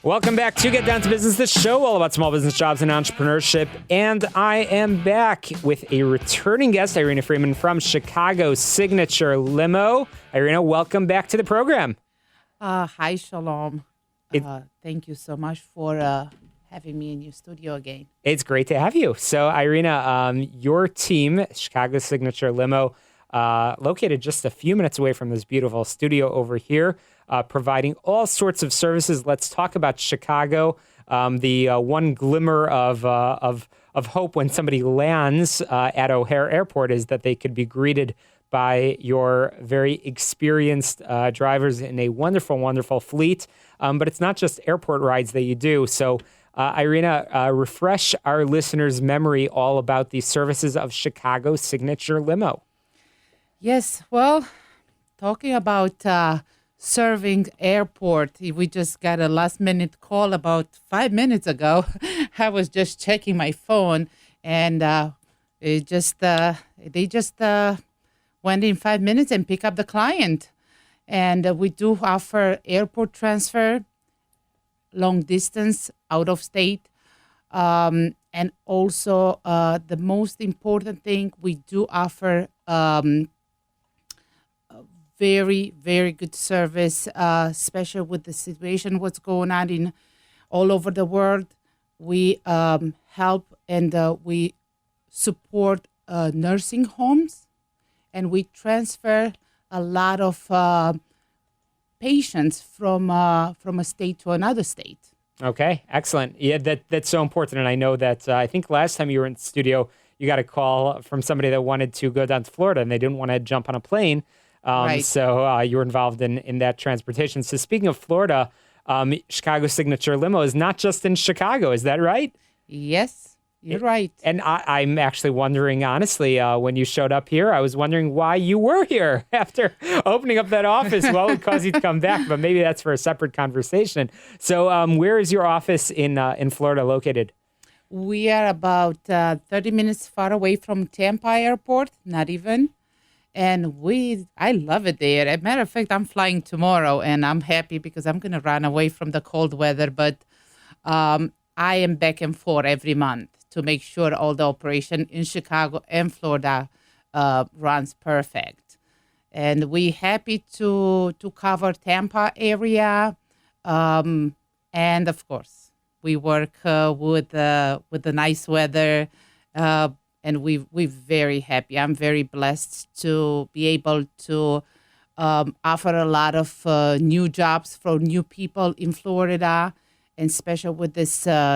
Welcome back to Get Down to Business, the show all about small business jobs and entrepreneurship. And I am back with a returning guest, Irina Freeman from Chicago's Signature Limo. Irina, welcome back to the program. Hi, Shalom. Thank you so much for having me in your studio again. It's great to have you. So, Irina, your team, Chicago's Signature Limo, located just a few minutes away from this beautiful studio over here, providing all sorts of services. Let's talk about Chicago. The one glimmer of hope when somebody lands at O'Hare Airport is that they could be greeted by your very experienced drivers in a wonderful, wonderful fleet. But it's not just airport rides that you do. So, Irina, refresh our listeners' memory all about the services of Chicago's Signature Limo. Yes, well, talking about serving airport, we just got a last-minute call about 5 minutes ago. I was just checking my phone, and they just went in 5 minutes and pick up the client. And we do offer airport transfer, long distance, out of state. And also the most important thing, we do offer very, very good service, especially with the situation, what's going on in all over the world. We help and we support nursing homes, and we transfer a lot of patients from a state to another state. Okay, excellent. Yeah, that's so important. And I know that I think last time you were in the studio, you got a call from somebody that wanted to go down to Florida and they didn't want to jump on a plane. Right. So you were involved in that transportation. So speaking of Florida, Chicago Signature Limo is not just in Chicago. Is that right? Yes, you're right. And I'm actually wondering, honestly, when you showed up here, I was wondering why you were here after opening up that office. What would cause you to come back? But maybe that's for a separate conversation. So where is your office in Florida located? We are about 30 minutes far away from Tampa Airport, not even. And I love it there. As a matter of fact, I'm flying tomorrow, and I'm happy because I'm going to run away from the cold weather. But I am back and forth every month to make sure all the operation in Chicago and Florida runs perfect. And we're happy to cover Tampa area. And, of course, we work with the nice weather. And we're very happy. I'm very blessed to be able to offer a lot of new jobs for new people in Florida, and especially with this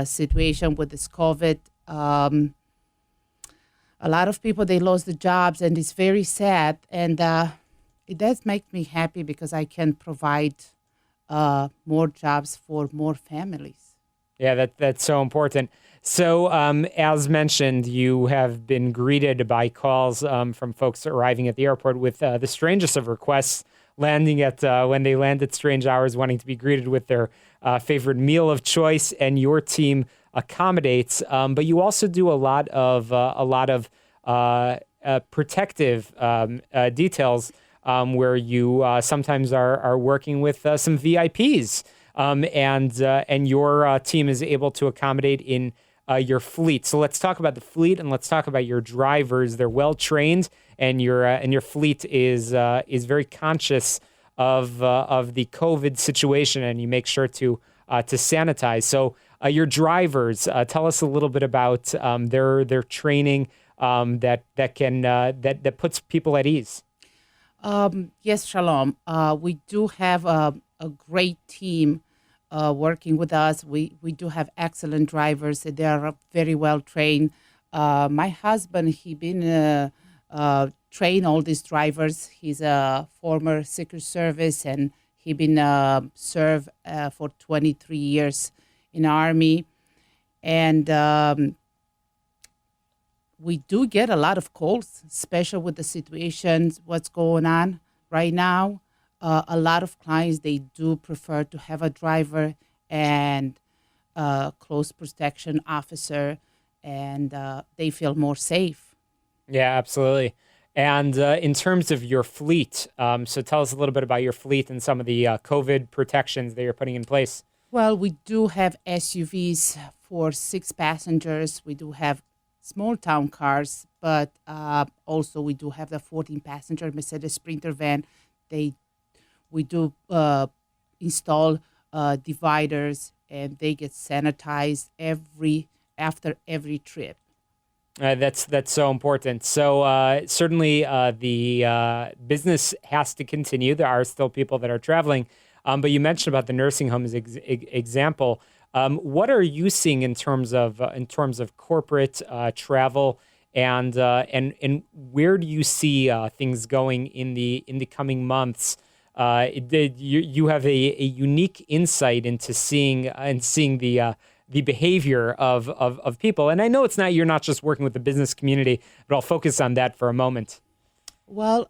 situation, with this COVID. A lot of people, they lost the jobs, and it's very sad. And it does make me happy because I can provide more jobs for more families. Yeah, that's so important. So, as mentioned, you have been greeted by calls from folks arriving at the airport with the strangest of requests, landing at when they land at strange hours, wanting to be greeted with their favorite meal of choice, and your team accommodates. But you also do a lot of protective details where you sometimes are working with some VIPs, and your team is able to accommodate in your fleet. So let's talk about the fleet, and let's talk about your drivers. They're well trained, and your fleet is very conscious of the COVID situation, and you make sure to sanitize. So your drivers, tell us a little bit about their training that puts people at ease. Yes, Shalom. We do have a great team working with us. We do have excellent drivers. They are very well trained. My husband, he been trained all these drivers. He's a former Secret Service, and he been served for 23 years in Army. And we do get a lot of calls, especially with the situations, what's going on right now. A lot of clients, they do prefer to have a driver and a close protection officer, and they feel more safe. Yeah, absolutely. And in terms of your fleet, so tell us a little bit about your fleet and some of the COVID protections that you're putting in place. Well, we do have SUVs for 6 passengers. We do have small town cars, but also we do have the 14-passenger Mercedes Sprinter van. They we do install dividers, and they get sanitized after every trip. That's so important. So certainly the business has to continue. There are still people that are traveling, but you mentioned about the nursing home as example. What are you seeing in terms of corporate travel, and where do you see things going in the coming months? You have a unique insight into seeing the behavior of people. And I know you're not just working with the business community, but I'll focus on that for a moment. Well,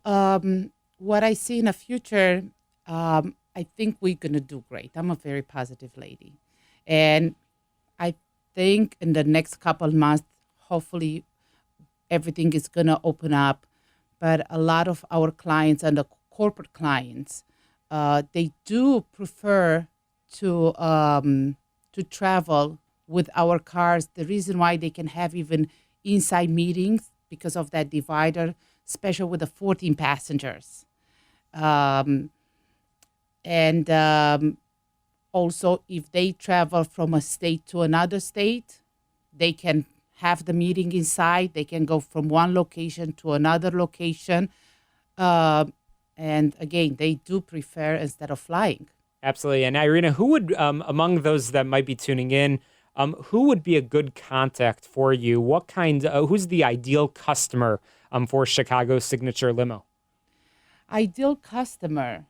what I see in the future, I think we're going to do great. I'm a very positive lady. And I think in the next couple of months, hopefully everything is going to open up. But a lot of our clients and the corporate clients, they do prefer to travel with our cars. The reason why they can have even inside meetings because of that divider, especially with the 14 passengers. Also, if they travel from a state to another state, they can have the meeting inside. They can go from one location to another location. And again, they do prefer instead of flying. Absolutely. And Irina, who would, among those that might be tuning in, who would be a good contact for you? Who's the ideal customer for Chicago Signature Limo? Ideal customer,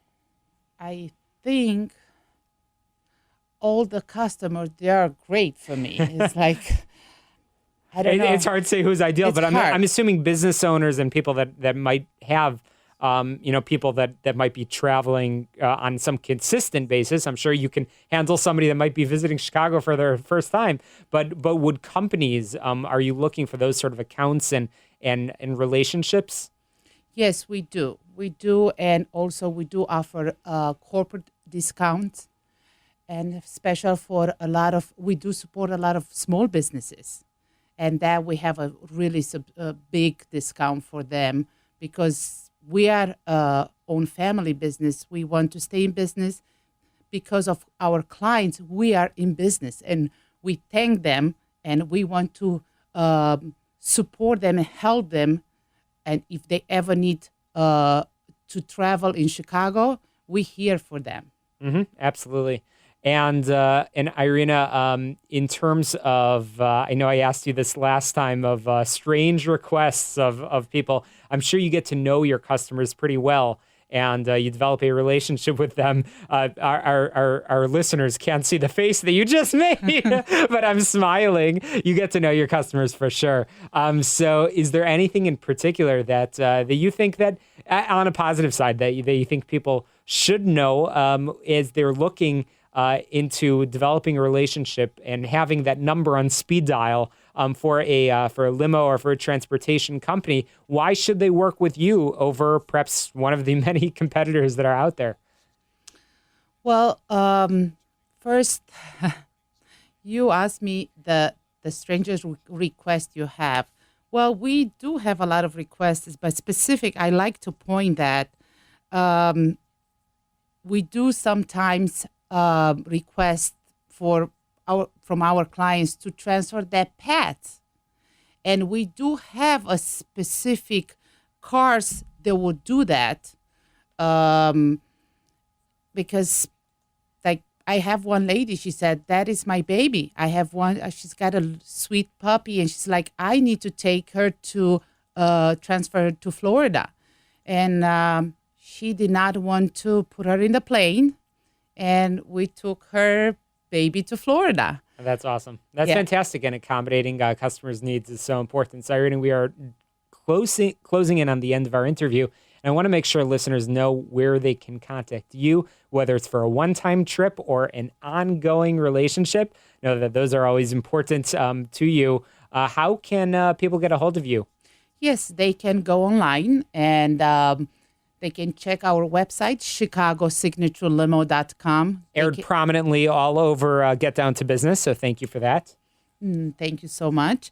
I think all the customers, they are great for me. It's like, I don't know. It's hard to say who's ideal, but I'm assuming business owners and people that might have people that might be traveling on some consistent basis. I'm sure you can handle somebody that might be visiting Chicago for their first time. But would companies, are you looking for those sort of accounts and relationships? Yes, we do. We do. And also we do offer corporate discounts. And special for we do support a lot of small businesses. And that we have a really big discount for them because we are own family business. We want to stay in business because of our clients. We are in business and we thank them and we want to support them and help them. And if they ever need to travel in Chicago, we're here for them. Mm-hmm, absolutely. And Irina, in terms of, I know I asked you this last time of strange requests of people. I'm sure you get to know your customers pretty well, and you develop a relationship with them. Our listeners can't see the face that you just made, but I'm smiling. You get to know your customers for sure. So, is there anything in particular that you think that, on a positive side, that you think people should know as they're looking into developing a relationship and having that number on speed dial for a limo or for a transportation company? Why should they work with you over perhaps one of the many competitors that are out there? Well, first, you asked me the strangest request you have. Well, we do have a lot of requests, but specific, I like to point that we do sometimes request from our clients to transfer their pets. And we do have a specific cars that will do that because like I have one lady, she said, that is my baby. I have one, she's got a sweet puppy and she's like, I need to take her to transfer to Florida. And she did not want to put her in the plane. And we took her baby to Florida. That's awesome. That's fantastic. And accommodating customers' needs is so important. So, Irina, we are closing in on the end of our interview. And I want to make sure listeners know where they can contact you, whether it's for a one-time trip or an ongoing relationship. Know that those are always important to you. How can people get a hold of you? Yes, they can go online and they can check our website, ChicagoSignatureLimo.com. Aired prominently all over Get Down to Business, so thank you for that. Thank you so much.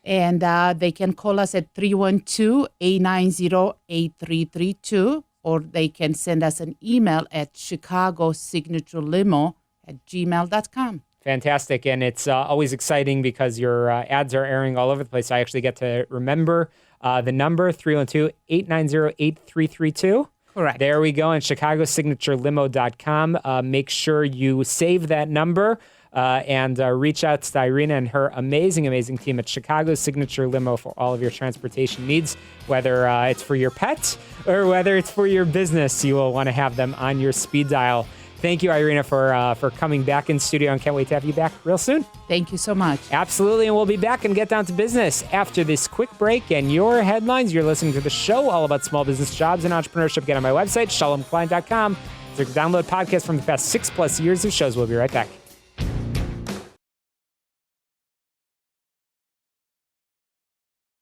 And they can call us at 312-890-8332, or they can send us an email at ChicagoSignatureLimo@gmail.com. Fantastic. And it's always exciting because your ads are airing all over the place. I actually get to remember the number, 312-890-8332. Correct. There we go, on ChicagoSignatureLimo.com. Make sure you save that number and reach out to Irina and her amazing, amazing team at Chicago Signature Limo for all of your transportation needs, whether it's for your pet or whether it's for your business. You will want to have them on your speed dial. Thank you, Irina, for coming back in studio, and can't wait to have you back real soon. Thank you so much. Absolutely, and we'll be back and Get Down to Business after this quick break and your headlines. You're listening to the show all about small business, jobs, and entrepreneurship. Get on my website, shalomklein.com. To download podcasts from the past 6+ years of shows. We'll be right back.